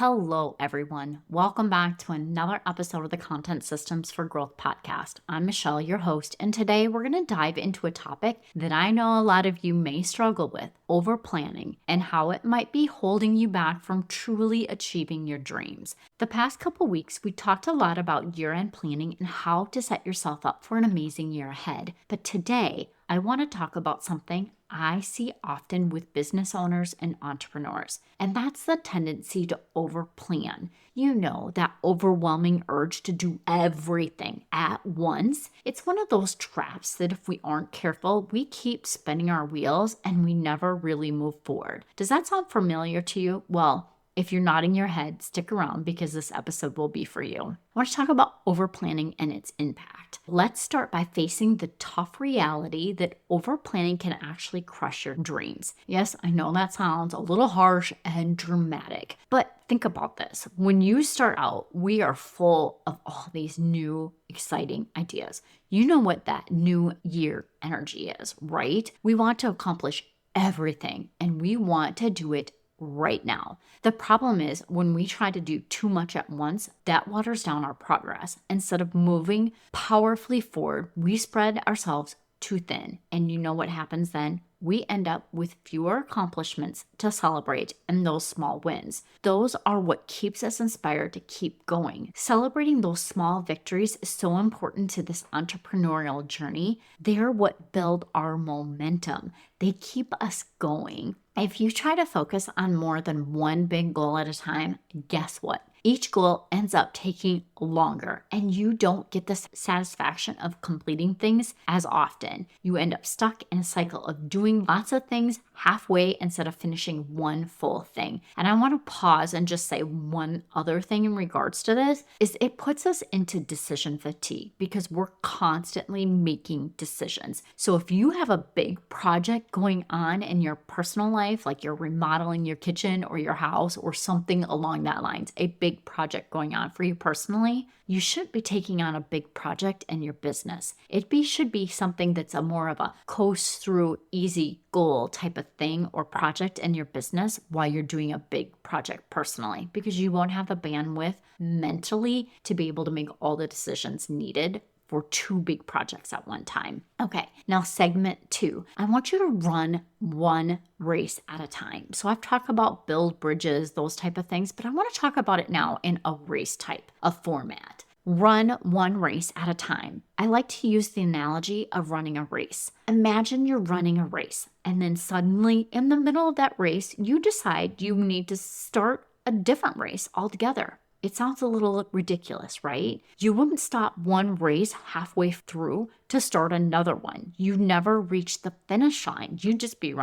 Hello, everyone. Welcome back to another episode of the Content Systems for Growth podcast. I'm Michelle, your host, and today we're going to dive into a topic that I know a lot of you may struggle with, over planning, and how it might be holding you back from truly achieving your dreams. The past couple weeks, we talked a lot about year-end planning and how to set yourself up for an amazing year ahead. But today, I want to talk about something I see often with business owners and entrepreneurs, and that's the tendency to overplan. You know, that overwhelming urge to do everything at once. It's one of those traps that if we aren't careful, we keep spinning our wheels and we never really move forward. Does that sound familiar to you? Well, if you're nodding your head, stick around because this episode will be for you. I want to talk about overplanning and its impact. Let's start by facing the tough reality that overplanning can actually crush your dreams. Yes, I know that sounds a little harsh and dramatic, but think about this. When you start out, we are full of all these new, exciting ideas. You know what that new year energy is, right? We want to accomplish everything and we want to do it right now. The problem is when we try to do too much at once, that waters down our progress. Instead of moving powerfully forward, we spread ourselves too thin. And you know what happens then? We end up with fewer accomplishments to celebrate and those small wins. Those are what keeps us inspired to keep going. Celebrating those small victories is so important to this entrepreneurial journey. They're what build our momentum. They keep us going. If you try to focus on more than one big goal at a time, guess what? Each goal ends up taking longer and you don't get the satisfaction of completing things as often. You end up stuck in a cycle of doing lots of things halfway instead of finishing one full thing. And I want to pause and just say one other thing in regards to this is it puts us into decision fatigue because we're constantly making decisions. So if you have a big project going on in your personal life, like you're remodeling your kitchen or your house or something along that lines, a big project going on for you personally, you should be taking on a big project in your business. Should be something that's a more of a coast through easy goal type of thing or project in your business while you're doing a big project personally, because you won't have the bandwidth mentally to be able to make all the decisions needed for two big projects at one time. Okay, now segment 2. I want you to run one race at a time. So I've talked about build bridges, those type of things, but I want to talk about it now in a race type of format. Run one race at a time. I like to use the analogy of running a race. Imagine you're running a race, and then suddenly in the middle of that race, you decide you need to start a different race altogether. It sounds a little ridiculous, right? You wouldn't stop one race halfway through to start another one. You never reach the finish line. You'd just be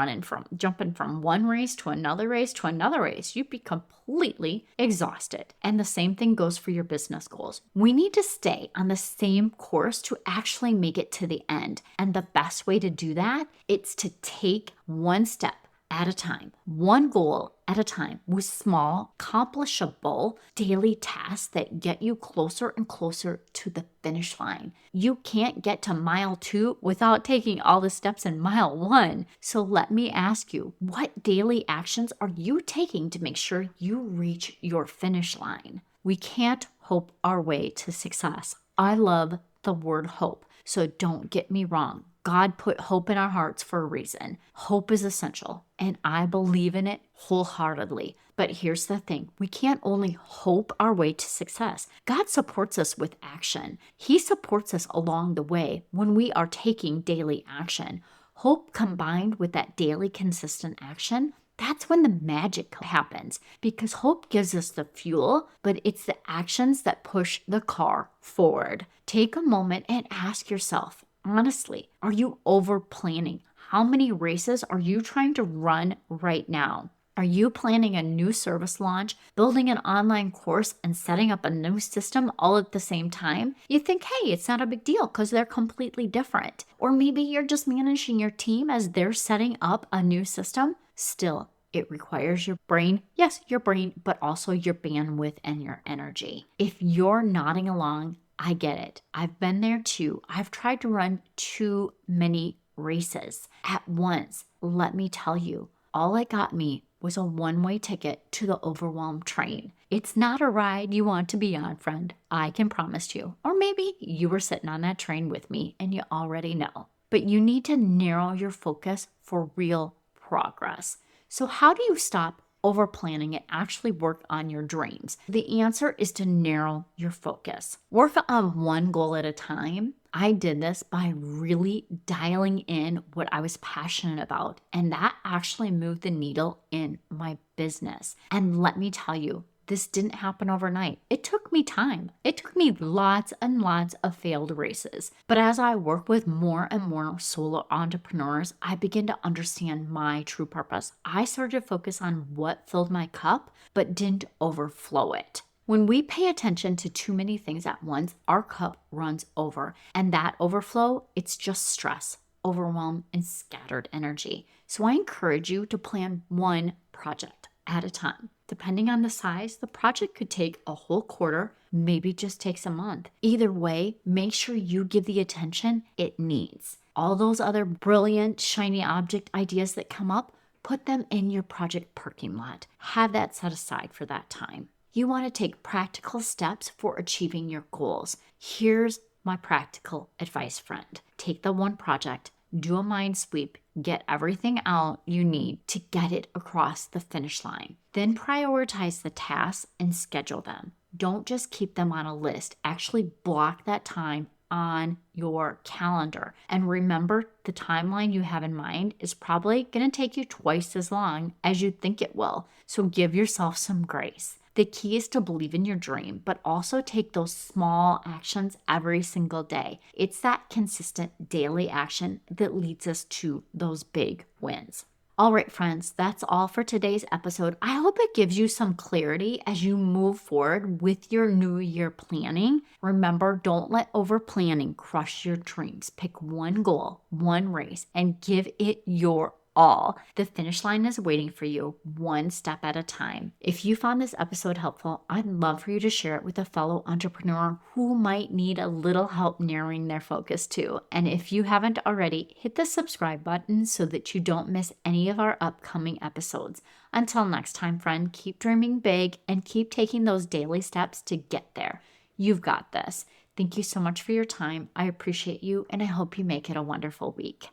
jumping from one race to another race to another race. You'd be completely exhausted. And the same thing goes for your business goals. We need to stay on the same course to actually make it to the end. And the best way to do that, it's to take one step at a time, one goal at a time, with small, accomplishable daily tasks that get you closer and closer to the finish line. You can't get to mile 2 without taking all the steps in mile 1. So let me ask you, what daily actions are you taking to make sure you reach your finish line? We can't hope our way to success. I love the word hope, so don't get me wrong. God put hope in our hearts for a reason. Hope is essential, and I believe in it wholeheartedly. But here's the thing. We can't only hope our way to success. God supports us with action. He supports us along the way when we are taking daily action. Hope combined with that daily consistent action, that's when the magic happens, because hope gives us the fuel, but it's the actions that push the car forward. Take a moment and ask yourself, honestly, are you over planning? How many races are you trying to run right now? Are you planning a new service launch, building an online course, and setting up a new system all at the same time? You think, hey, it's not a big deal because they're completely different. Or maybe you're just managing your team as they're setting up a new system. Still, it requires your brain, yes, your brain, but also your bandwidth and your energy. If you're nodding along, I get it. I've been there too. I've tried to run too many races at once. Let me tell you, all it got me was a one-way ticket to the overwhelm train. It's not a ride you want to be on, friend. I can promise you. Or maybe you were sitting on that train with me and you already know. But you need to narrow your focus for real progress. So how do you stop over planning and actually work on your dreams? The answer is to narrow your focus. Work on one goal at a time. I did this by really dialing in what I was passionate about, and that actually moved the needle in my business. And let me tell you, this didn't happen overnight. It took me time. It took me lots and lots of failed races. But as I work with more and more solo entrepreneurs, I begin to understand my true purpose. I started to focus on what filled my cup, but didn't overflow it. When we pay attention to too many things at once, our cup runs over. And that overflow, it's just stress, overwhelm, and scattered energy. So I encourage you to plan one project at a time. Depending on the size, the project could take a whole quarter, maybe just takes a month. Either way, make sure you give the attention it needs. All those other brilliant, shiny object ideas that come up, put them in your project parking lot. Have that set aside for that time. You want to take practical steps for achieving your goals. Here's my practical advice, friend. Take the one project, do a mind sweep, get everything out you need to get it across the finish line. Then prioritize the tasks and schedule them. Don't just keep them on a list. Actually block that time on your calendar. And remember, the timeline you have in mind is probably going to take you twice as long as you think it will. So give yourself some grace. The key is to believe in your dream, but also take those small actions every single day. It's that consistent daily action that leads us to those big wins. All right, friends, that's all for today's episode. I hope it gives you some clarity as you move forward with your new year planning. Remember, don't let over planning crush your dreams. Pick one goal, one race, and give it your all. The finish line is waiting for you, one step at a time. If you found this episode helpful, I'd love for you to share it with a fellow entrepreneur who might need a little help narrowing their focus too. And if you haven't already, hit the subscribe button so that you don't miss any of our upcoming episodes. Until next time, friend, keep dreaming big and keep taking those daily steps to get there. You've got this. Thank you so much for your time. I appreciate you, and I hope you make it a wonderful week.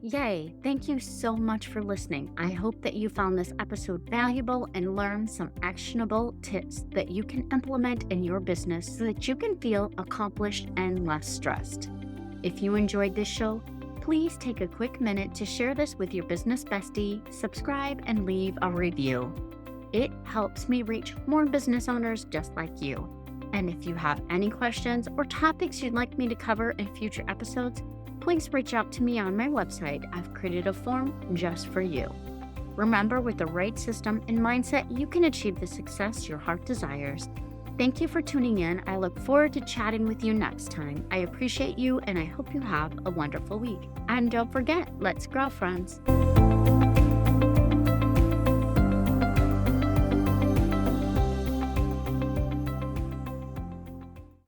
Yay! Thank you so much for listening. I hope that you found this episode valuable and learned some actionable tips that you can implement in your business so that you can feel accomplished and less stressed. If you enjoyed this show, please take a quick minute to share this with your business bestie, subscribe, and leave a review. It helps me reach more business owners just like you. And if you have any questions or topics you'd like me to cover in future episodes, please reach out to me on my website. I've created a form just for you. Remember, with the right system and mindset, you can achieve the success your heart desires. Thank you for tuning in. I look forward to chatting with you next time. I appreciate you, and I hope you have a wonderful week. And don't forget, let's grow, friends.